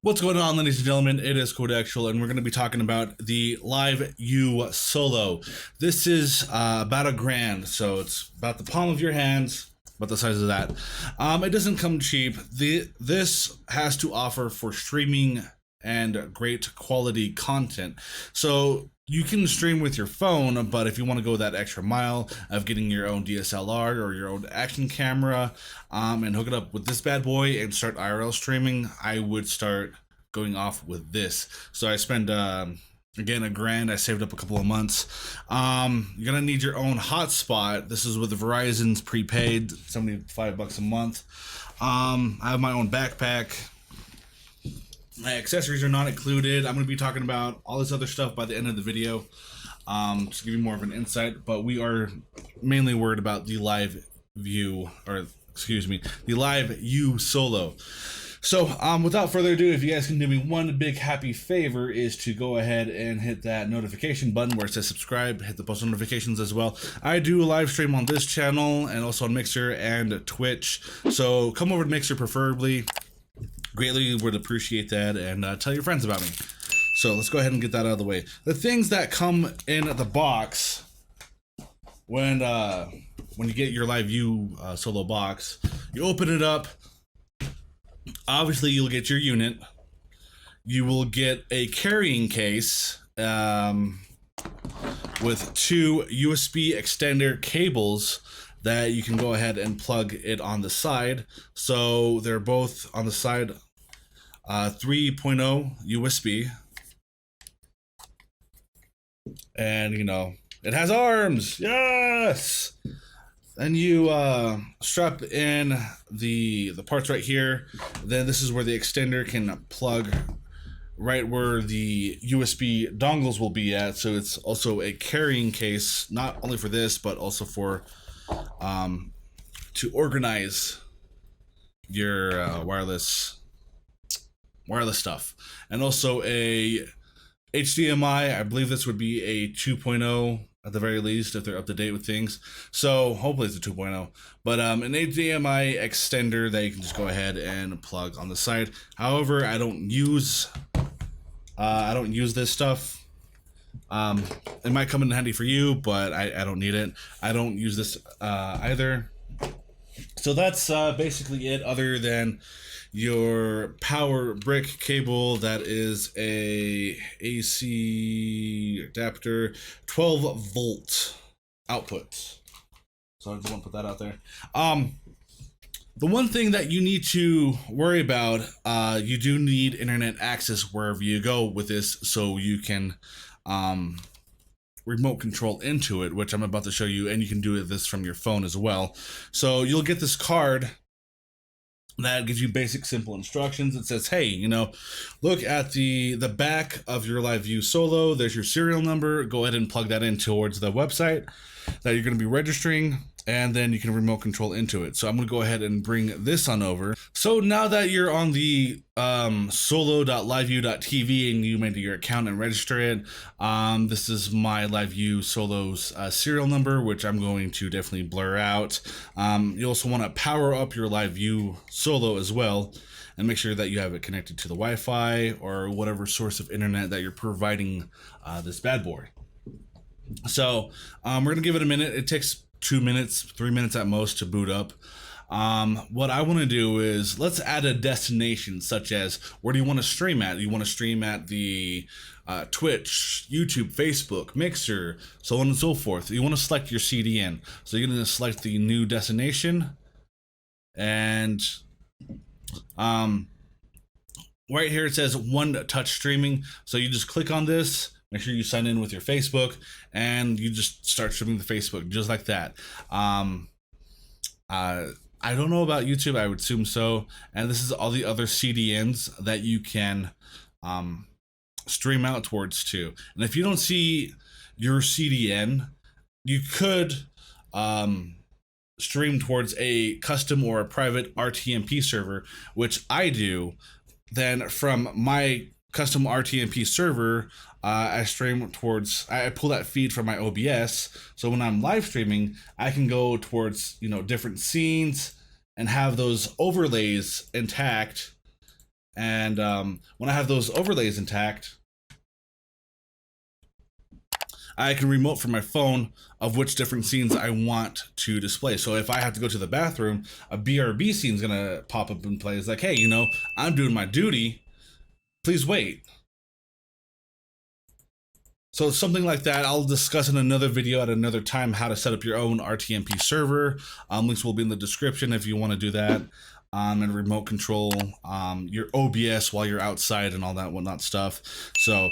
What's going on, ladies and gentlemen? It is 𝗷𝗀𝗀𝗀𝗀, and we're going to be talking about the LiveU Solo. This is about $1,000, so it's about the palm of your hands, about the size of that. It doesn't come cheap. This has to offer for streaming and great quality content. So you can stream with your phone, but if you want to go that extra mile of getting your own DSLR or your own action camera and hook it up with this bad boy and start IRL streaming, I would start going off with this. So I spend again $1,000. I saved up a couple of months. You're gonna need your own hotspot. This is with the Verizon's Prepaid, $75 a month. I have my own backpack. My accessories are not included. I'm going to be talking about all this other stuff by the end of the video to give you more of an insight, but we are mainly worried about the LiveU Solo. So without further ado, if you guys can do me one big happy favor, is to go ahead and hit that notification button where it says subscribe, hit the post notifications as well. I do a live stream on this channel and also on Mixer and Twitch, so come over to Mixer preferably. Greatly would appreciate that, and tell your friends about me. So let's go ahead and get that out of the way. The things that come in the box when you get your LiveU Solo box, you open it up. Obviously, you'll get your unit. You will get a carrying case with 2 USB extender cables that you can go ahead and plug it on the side. So they're both on the side 3.0 USB. And you know, it has arms. Yes. And you strap in the parts right here. Then this is where the extender can plug right where the USB dongles will be at. So it's also a carrying case, not only for this, but also for to organize your wireless stuff. And also a HDMI. I believe this would be a 2.0 at the very least if they're up to date with things. So hopefully it's a 2.0. But an HDMI extender that you can just go ahead and plug on the side. However, I don't use this stuff. It might come in handy for you, but I don't need it. I don't use this either. So that's basically it, other than your power brick cable. That is a AC adapter, 12 volt output. So I just want to put that out there. The one thing that you need to worry about, you do need internet access wherever you go with this, so you can remote control into it, which I'm about to show you, and you can do this from your phone as well. So you'll get this card that gives you basic simple instructions. It says, hey, you know, look at the back of your LiveU Solo, there's your serial number, go ahead and plug that in towards the website that you're going to be registering, and then you can remote control into it. So I'm going to go ahead and bring this on over. So now that you're on the solo.liveu.tv and you made your account and register it, this is my LiveU Solo's serial number, which I'm going to definitely blur out. You also want to power up your LiveU Solo as well, and make sure that you have it connected to the Wi-Fi or whatever source of internet that you're providing this bad boy. So we're going to give it a minute. It takes 2 minutes, 3 minutes at most to boot up. What I want to do is let's add a destination, such as where do you want to stream at? You want to stream at the Twitch, YouTube, Facebook, Mixer, so on and so forth. You want to select your CDN. So you're going to select the new destination, and right here it says one touch streaming. So you just click on this. Make sure you sign in with your Facebook, and you just start streaming to Facebook just like that. I don't know about YouTube. I would assume so. And this is all the other CDNs that you can stream out towards too. And if you don't see your CDN, you could stream towards a custom or a private RTMP server, which I do. Then from my custom RTMP server, I stream towards, I pull that feed from my OBS. So when I'm live streaming, I can go towards, you know, different scenes and have those overlays intact And when I have those overlays intact, I can remote from my phone of which different scenes I want to display. So if I have to go to the bathroom, a BRB scene is gonna pop up and play. It's like, hey, you know, I'm doing my duty. Please wait. So something like that, I'll discuss in another video at another time how to set up your own RTMP server. Links will be in the description if you want to do that. And remote control your OBS while you're outside and all that whatnot stuff. So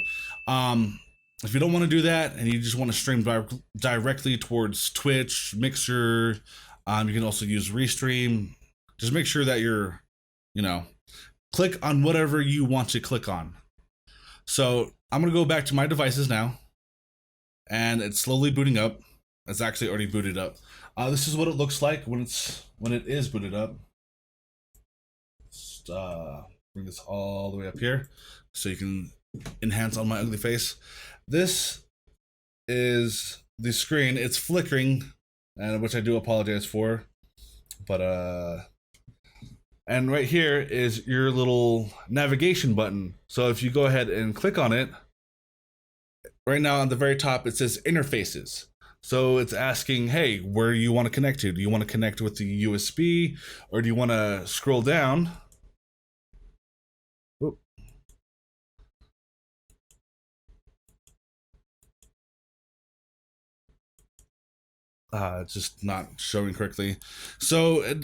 if you don't want to do that and you just want to stream directly towards Twitch, Mixer, you can also use Re-Stream. Just make sure that you're, you know, click on whatever you want to click on. So I'm gonna go back to my devices now, and it's slowly booting up. It's actually already booted up. This is what it looks like when it is booted up. Just bring this all the way up here so you can enhance on my ugly face. This is the screen. It's flickering, and which I do apologize for, but and right here is your little navigation button. So if you go ahead and click on it, right now on the very top it says interfaces. So it's asking, hey, where you want to connect to? Do you want to connect with the USB, or do you want to scroll down? Oop. It's just not showing correctly. So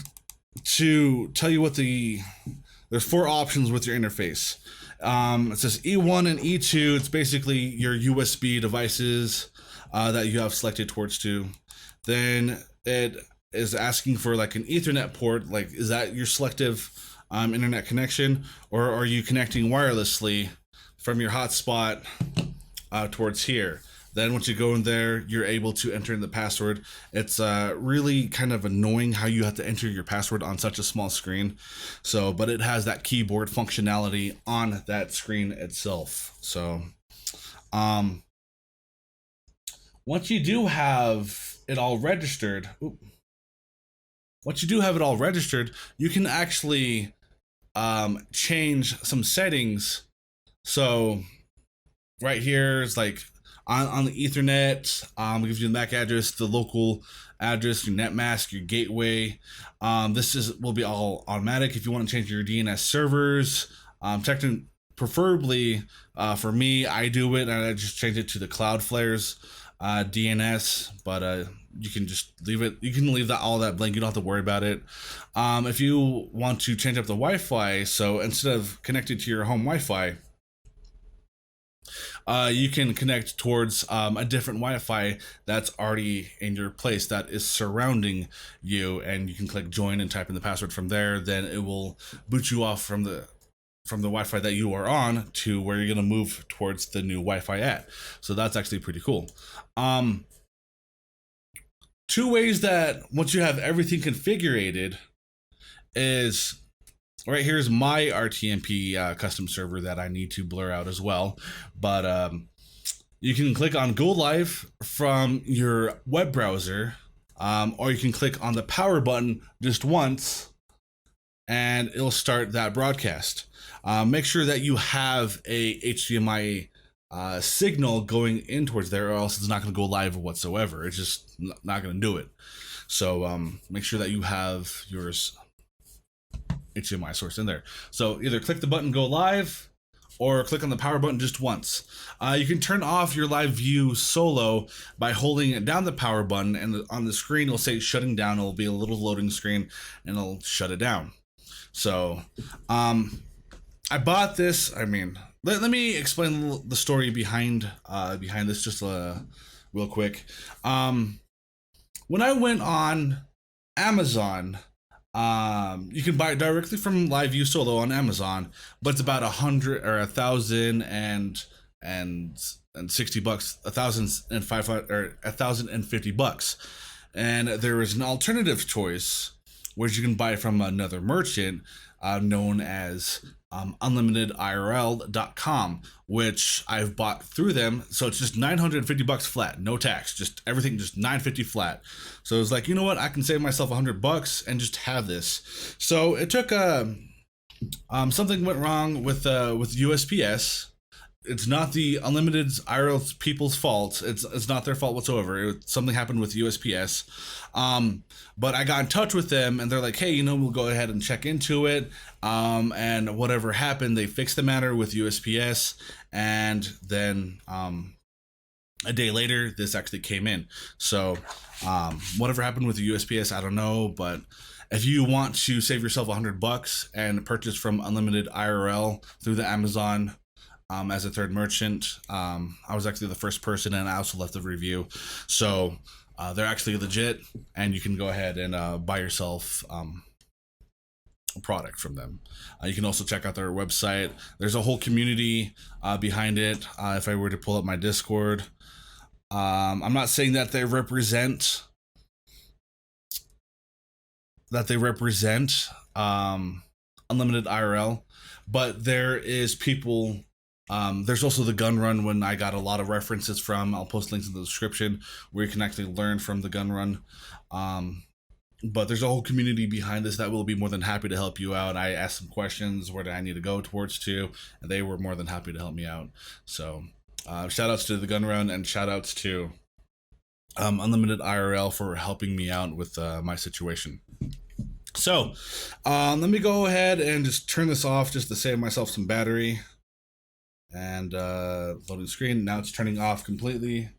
to tell you what there's 4 options with your interface. It says E1 and E2. It's basically your USB devices that you have selected towards to. Then it is asking for like an Ethernet port. Like, is that your selective internet connection, or are you connecting wirelessly from your hotspot towards here? Then once you go in there, you're able to enter in the password. It's really kind of annoying how you have to enter your password on such a small screen. So, but it has that keyboard functionality on that screen itself. So, once you do have it all registered, you can actually change some settings. So, right here is like, on the Ethernet, it gives you the MAC address, the local address, your net mask, your gateway. This will be all automatic. If you want to change your DNS servers, preferably for me, I do it and I just change it to the Cloudflare's DNS, but you can just leave it. You can leave all that blank. You don't have to worry about it. If you want to change up the Wi-Fi, so instead of connected to your home Wi-Fi, you can connect towards a different Wi-Fi that's already in your place that is surrounding you, and you can click join and type in the password from there. Then it will boot you off from the Wi-Fi that you are on to where you're going to move towards the new Wi-Fi at. So that's actually pretty cool. 2 ways that once you have everything configured is, right here's my RTMP custom server that I need to blur out as well. But you can click on Go Live from your web browser, or you can click on the power button just once and it'll start that broadcast. Make sure that you have a HDMI signal going in towards there, or else it's not going to go live whatsoever. It's just not going to do it. So make sure that you have yours HDMI source in there. So either click the button Go Live or click on the power button just once. You can turn off your LiveU Solo by holding down the power button, and on the screen it'll say shutting down. It'll be a little loading screen and it'll shut it down. So I bought this. I mean, let me explain the story behind this just real quick. When I went on Amazon, you can buy it directly from LiveU Solo on Amazon, but it's about $100 or $1,060, $1,005 or $1,050. And there is an alternative choice, which you can buy from another merchant known as unlimitedIRL.com, which I've bought through them. So it's just $950 flat, no tax, just everything, just $950 flat. So it's like, you know what, I can save myself $100 and just have this. So it took Something went wrong with USPS. It's not the unlimited IRL people's fault. It's not their fault whatsoever. Something happened with USPS. But I got in touch with them, and they're like, hey, we'll go ahead and check into it. And whatever happened, they fixed the matter with USPS, and then a day later, this actually came in. So whatever happened with the USPS, I don't know, but if you want to save yourself $100 and purchase from Unlimited IRL through the Amazon as a third merchant, I was actually the first person, and I also left a review. So they're actually legit, and you can go ahead and buy yourself a product from them. You can also check out their website. There's a whole community behind it. If I were to pull up my Discord, I'm not saying that they represent Unlimited IRL, but there is people. There's also the Gunrun, when I got a lot of references from. I'll post links in the description where you can actually learn from the Gunrun. But there's a whole community behind this that will be more than happy to help you out. I asked some questions, where do I need to go towards to, and they were more than happy to help me out. So shout outs to the Gunrun, and shout outs to Unlimited IRL for helping me out with my situation. So let me go ahead and just turn this off just to save myself some battery. And loading the screen. Now it's turning off completely.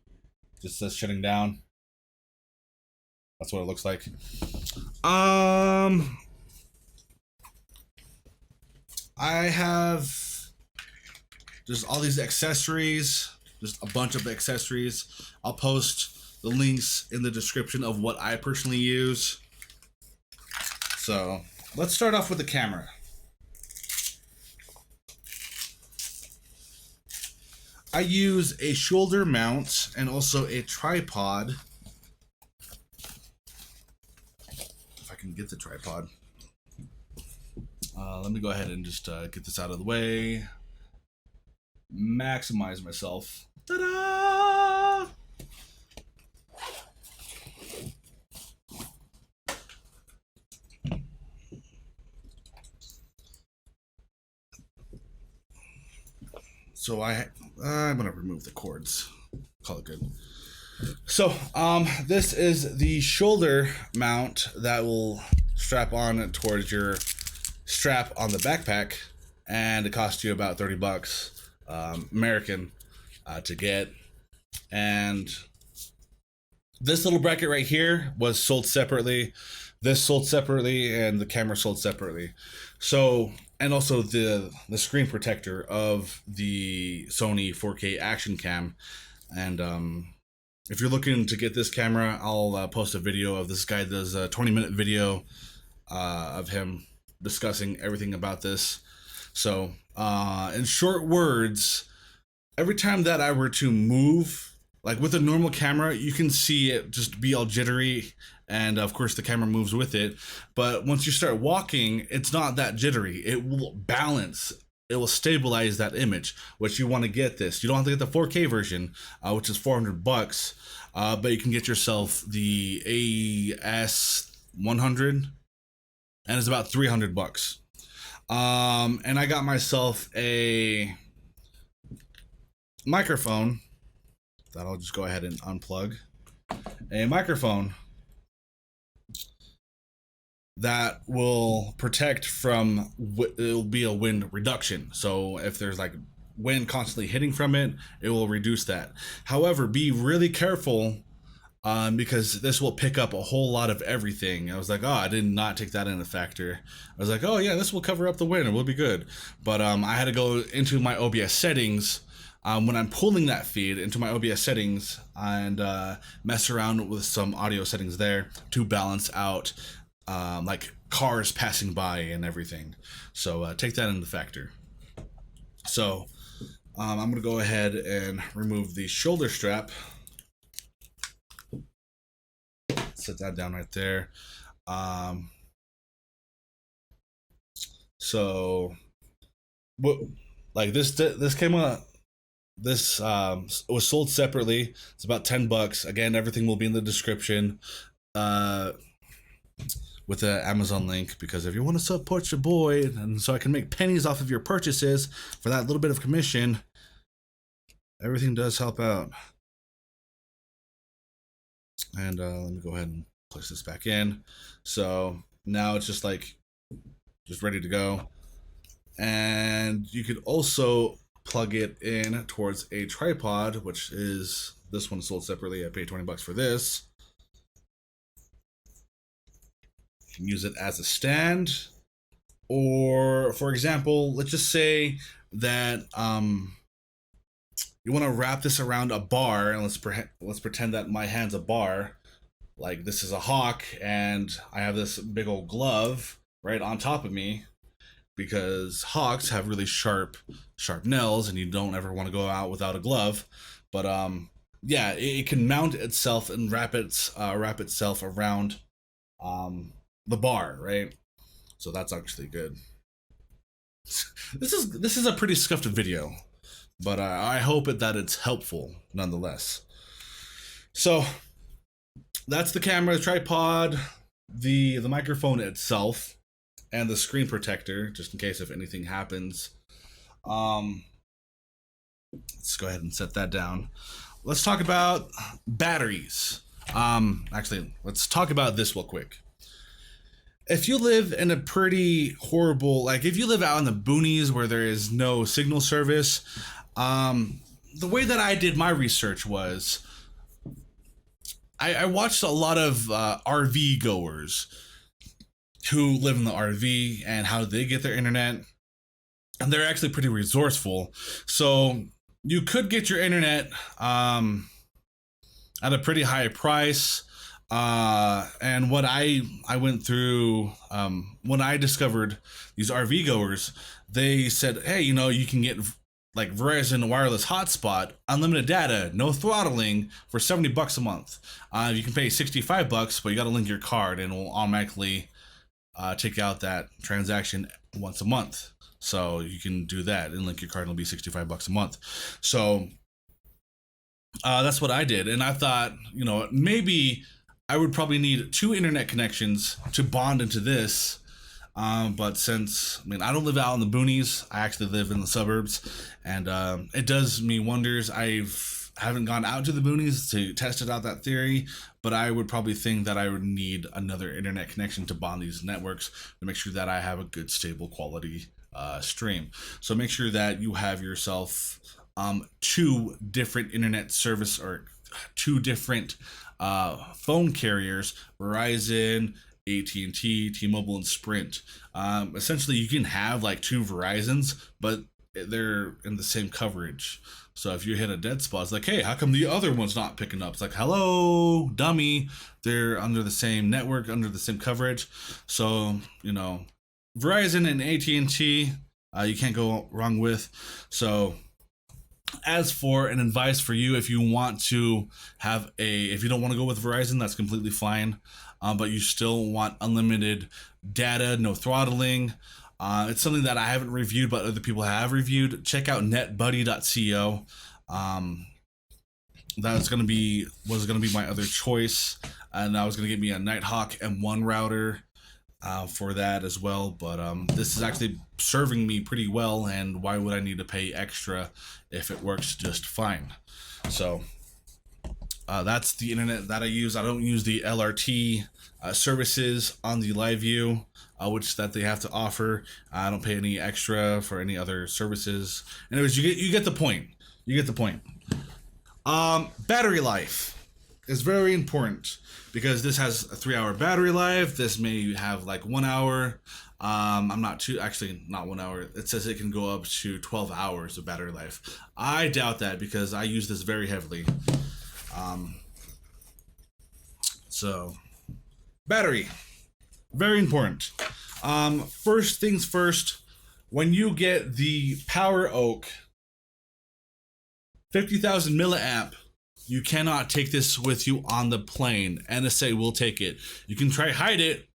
Just says shutting down. That's what it looks like. I have just all these accessories, just a bunch of accessories. I'll post the links in the description of what I personally use. So let's start off with the camera. I use a shoulder mount and also a tripod. If I can get the tripod. Let me go ahead and just get this out of the way. Maximize myself. Ta-da! So I'm gonna remove the cords. Call it good. So this is the shoulder mount that will strap on towards your strap on the backpack, and it costs you about $30 American to get. And this little bracket right here was sold separately. This sold separately, and the camera sold separately. So, and also the screen protector of the Sony 4K action cam. And if you're looking to get this camera, I'll post a video of this guy. Does a 20-minute video of him discussing everything about this. So in short words, every time that I were to move, like with a normal camera, you can see it just be all jittery, and of course the camera moves with it. But once you start walking, it's not that jittery. It will balance. It will stabilize that image, which you want to get this. You don't have to get the 4K version, which is $400, but you can get yourself the AS100, and it's about $300. And I got myself a microphone that I'll just go ahead and unplug. A microphone that will protect from, it'll be a wind reduction. So if there's like wind constantly hitting from it, it will reduce that. However, be really careful because this will pick up a whole lot of everything. I was like, oh, I did not take that into factor. I was like, oh yeah, this will cover up the wind and we'll be good. But I had to go into my OBS settings when I'm pulling that feed into my OBS settings and mess around with some audio settings there to balance out like cars passing by and everything. So take that into factor. So I'm gonna go ahead and remove the shoulder strap. Set that down right there. So what, like this came up. This was sold separately. It's about $10. Again, everything will be in the description. with the Amazon link, because if you want to support your boy, and so I can make pennies off of your purchases for that little bit of commission, everything does help out. And let me go ahead and place this back in. So now it's just ready to go. And you could also plug it in towards a tripod, which is this one sold separately. I paid $20 for this. You can use it as a stand, or for example, let's just say that you want to wrap this around a bar, and let's pretend that my hand's a bar, like this is a hawk, and I have this big old glove right on top of me, because hawks have really sharp nails, and you don't ever want to go out without a glove. But yeah, it can mount itself and wrap itself around the bar, right? So that's actually good. This is a pretty scuffed video, but I hope that it's helpful nonetheless. So that's the camera, the tripod, the microphone itself, and the screen protector, just in case if anything happens. Let's go ahead and set that down. Let's talk about batteries. Actually, let's talk about this real quick. If you live in a pretty horrible, like if you live out in the boonies where there is no signal service, the way that I did my research was I watched a lot of RV goers who live in the RV and how they get their internet, and they're actually pretty resourceful. So you could get your internet at a pretty high price. And what I went through, when I discovered these RV goers, they said, hey, you know, you can get like Verizon wireless hotspot, unlimited data, no throttling for $70 a month. You can pay $65, but you got to link your card, and it will automatically take out that transaction once a month. So you can do that and link your card, and it'll be $65 a month. So that's what I did, and I thought, you know, maybe I would probably need 2 internet connections to bond into this. But since, I mean, I don't live out in the boonies, I actually live in the suburbs, and it does me wonders. Haven't gone out to the boonies to test it out, that theory, but I would probably think that I would need another internet connection to bond these networks to make sure that I have a good, stable quality stream. So make sure that you have yourself 2 different internet service, or 2 different phone carriers: Verizon, AT&T, T-Mobile, and Sprint. Essentially, you can have like 2 Verizons, but they're in the same coverage. So if you hit a dead spot, it's like, hey, how come the other one's not picking up? It's like, hello, dummy. They're under the same network, under the same coverage. So, you know, Verizon and AT&T, you can't go wrong with. So as for an advice for you, if you want to have if you don't want to go with Verizon, that's completely fine. But you still want unlimited data, no throttling. It's something that I haven't reviewed, but other people have reviewed. Check out netbuddy.co. That was gonna be my other choice, and I was gonna get me a Nighthawk M1 router for that as well. But this is actually serving me pretty well, and why would I need to pay extra if it works just fine? So that's the internet that I use. I don't use the LRT services on the LiveU, which that they have to offer. I don't pay any extra for any other services. Anyways, you get the point. You get the point. Battery life is very important, because this has a 3-hour battery life. This may have like 1 hour. I'm not actually not 1 hour. It says it can go up to 12 hours of battery life. I doubt that, because I use this very heavily. So battery, very important. First things first, when you get the Power Oak 50,000 milliamp, you cannot take this with you on the plane. NSA will take it. You can try hide it,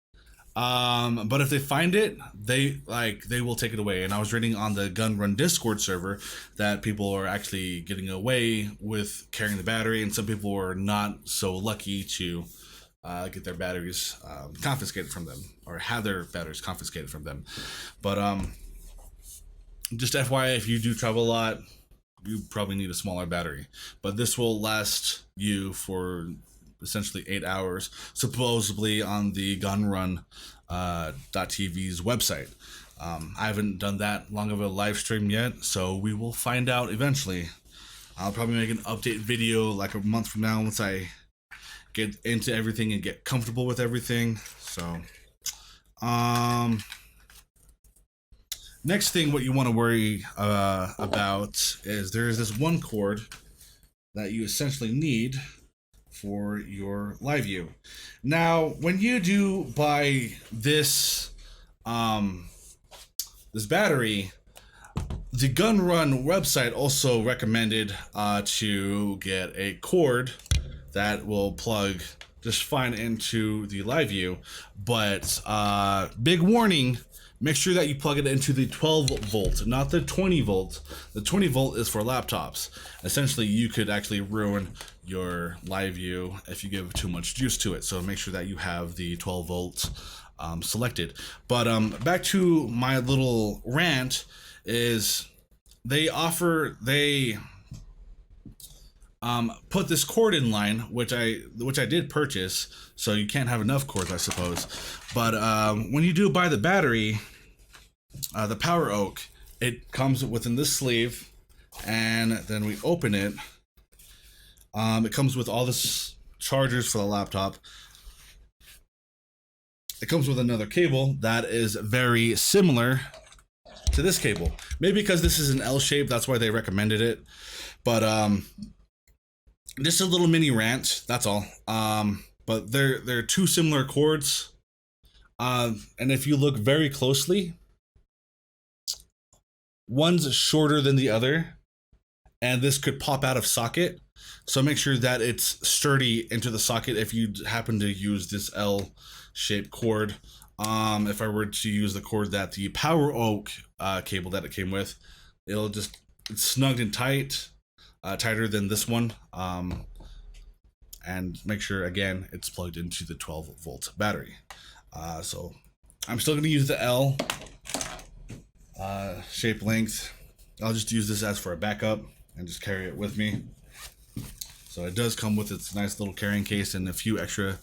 but if they find it, they will take it away. And I was reading on the Gunrun Discord server that people are actually getting away with carrying the battery, and some people are not so lucky to get their batteries confiscated from them, or have their batteries confiscated from them. But just FYI, if you do travel a lot, you probably need a smaller battery. But this will last you for essentially 8 hours, supposedly on the Gunrun .tv's website. I haven't done that long of a live stream yet, so we will find out eventually. I'll probably make an update video like a month from now once I get into everything and get comfortable with everything. So next thing what you want to worry about is there is this one cord that you essentially need for your LiveU. Now when you do buy this this battery, the Gunrun website also recommended to get a cord that will plug just fine into the LiveU, but big warning, make sure that you plug it into the 12 volt, not the 20 volt. The 20 volt is for laptops. Essentially, you could actually ruin your LiveU if you give too much juice to it, so make sure that you have the 12 volt selected. But back to my little rant is they put this cord in line, which I did purchase, so you can't have enough cords, I suppose. But when you do buy the battery, the Power Oak, it comes within this sleeve, and then we open it. It comes with all this chargers for the laptop. It comes with another cable that is very similar to this cable. Maybe because this is an L shape, that's why they recommended it. But just a little mini rant, that's all. But they're two similar cords. And if you look very closely, one's shorter than the other, and this could pop out of socket. So make sure that it's sturdy into the socket if you happen to use this L-shaped cord. If I were to use the cord that the Power Oak cable that it came with, it's snugged and tight, tighter than this one. And make sure, again, it's plugged into the 12 volt battery. So I'm still going to use the L shape length. I'll just use this as for a backup and just carry it with me. So it does come with its nice little carrying case and a few extra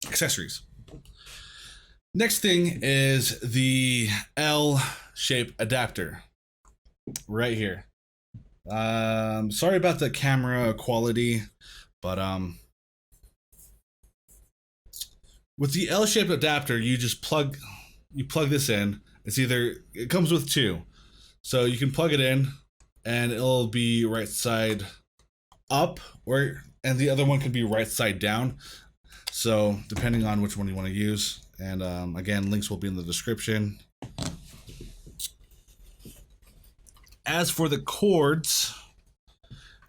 accessories. Next thing is the L-shape adapter right here. Sorry about the camera quality, but with the L-shaped adapter, you just plug this in. It comes with two, so you can plug it in and it'll be right side up, and the other one could be right side down. So depending on which one you want to use, and again, links will be in the description. As for the cords,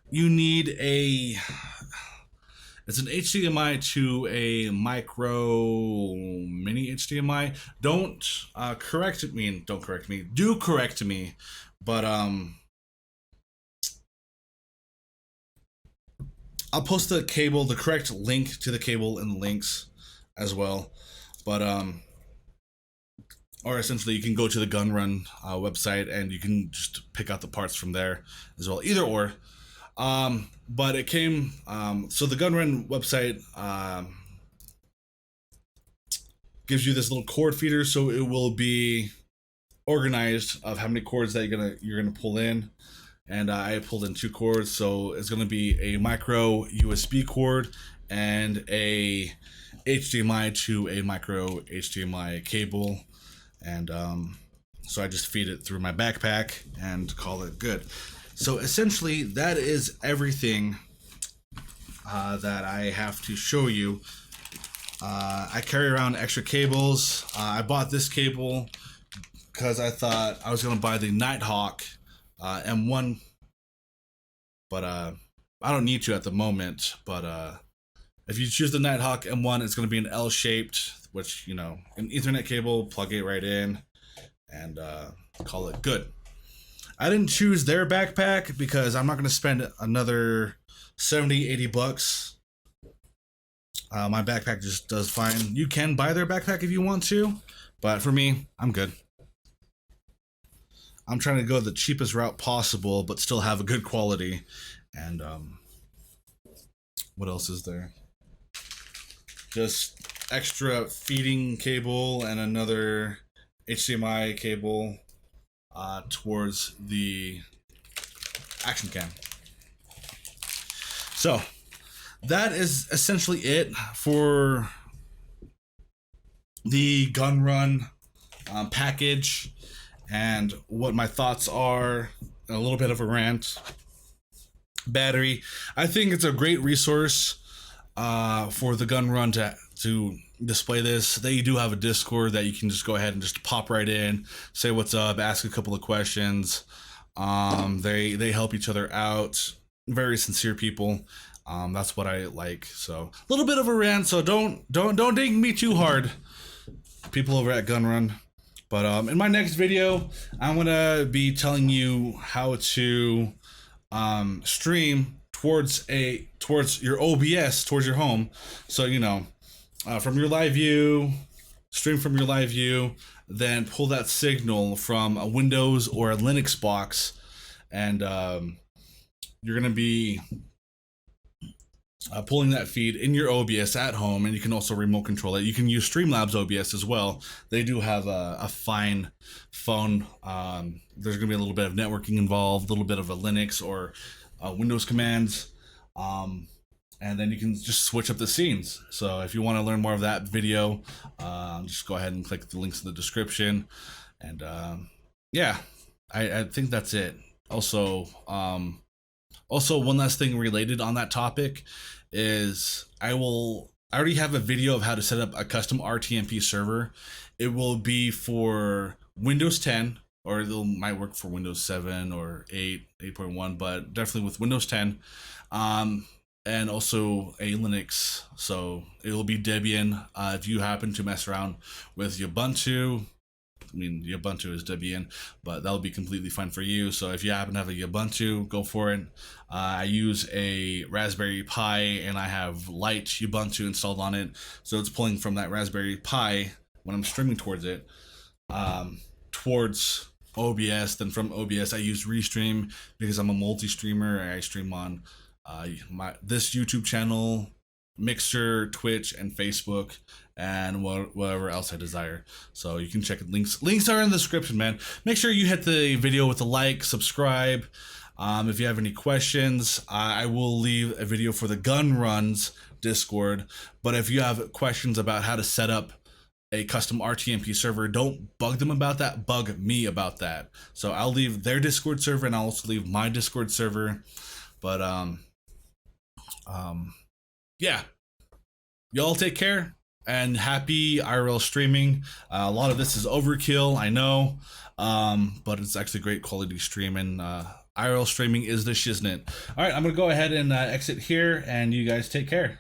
you need it's an HDMI to a micro mini HDMI. Don't correct me, do correct me, but I'll post the correct link to the cable in the links as well. But or essentially you can go to the Gunrun website and you can just pick out the parts from there as well, either or. But it came, so the Gunrun website gives you this little cord feeder, so it will be organized of how many cords that you're gonna pull in. And I pulled in 2 cords, so it's gonna be a micro USB cord and a HDMI to a micro HDMI cable. And so I just feed it through my backpack and call it good. So essentially that is everything that I have to show you. I carry around extra cables. I bought this cable because I thought I was gonna buy the Nighthawk M1, but I don't need to at the moment. But if you choose the Nighthawk M1, it's gonna be an L-shaped, which, you know, an Ethernet cable, plug it right in, and call it good. I didn't choose their backpack because I'm not gonna spend another $70-80. My backpack just does fine. You can buy their backpack if you want to, but for me, I'm good. I'm trying to go the cheapest route possible, but still have a good quality. And what else is there? Just extra feeding cable and another HDMI cable towards the action cam. So that is essentially it for the Gunrun package and what my thoughts are. A little bit of a rant. Battery. I think it's a great resource for the Gunrun to display this. They do have a Discord that you can just go ahead and just pop right in, say what's up, ask a couple of questions. They help each other out. Very sincere people. That's what I like. So a little bit of a rant. So don't ding me too hard, people over at Gunrun. But in my next video, I'm gonna be telling you how to stream towards your OBS, towards your home. So from your LiveU, stream from your LiveU, then pull that signal from a Windows or a Linux box, and you're gonna be pulling that feed in your OBS at home, and you can also remote control it. You can use Streamlabs OBS as well. They do have a fine phone. There's gonna be a little bit of networking involved, a little bit of a Linux or Windows commands, and then you can just switch up the scenes. So if you want to learn more of that video, just go ahead and click the links in the description. And yeah, I think that's it. Also one last thing related on that topic is I already have a video of how to set up a custom RTMP server. It will be for Windows 10, or it might work for Windows 7 or 8.1, but definitely with Windows 10, and also a Linux. So it will be Debian. If you happen to mess around with Ubuntu, I mean, Ubuntu is Debian, but that'll be completely fine for you. So if you happen to have a Ubuntu, go for it. I use a Raspberry Pi, and I have Light Ubuntu installed on it. So it's pulling from that Raspberry Pi when I'm streaming towards it, towards OBS. Then from OBS, I use Re-Stream because I'm a multi-streamer. I stream on this YouTube channel, Mixer, Twitch, and Facebook, and whatever else I desire. So you can check it. Links are in the description, man. Make sure you hit the video with a like, subscribe. If you have any questions, I will leave a video for the Gunrun's Discord. But if you have questions about how to set up a custom RTMP server, don't bug them about that, bug me about that. So I'll leave their Discord server, and I'll also leave my Discord server. But yeah, y'all take care, and happy IRL streaming. A lot of this is overkill, I know, but it's actually great quality streaming. IRL streaming is the shiznit. All right, I'm gonna go ahead and exit here, and you guys take care.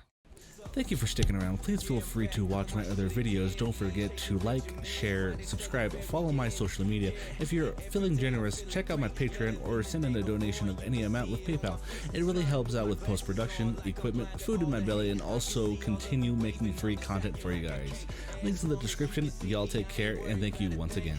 Thank you for sticking around. Please feel free to watch my other videos. Don't forget to like, share, subscribe, follow my social media. If you're feeling generous, check out my Patreon or send in a donation of any amount with PayPal. It really helps out with post-production, equipment, food in my belly, and also continue making free content for you guys. Links in the description. Y'all take care, and thank you once again.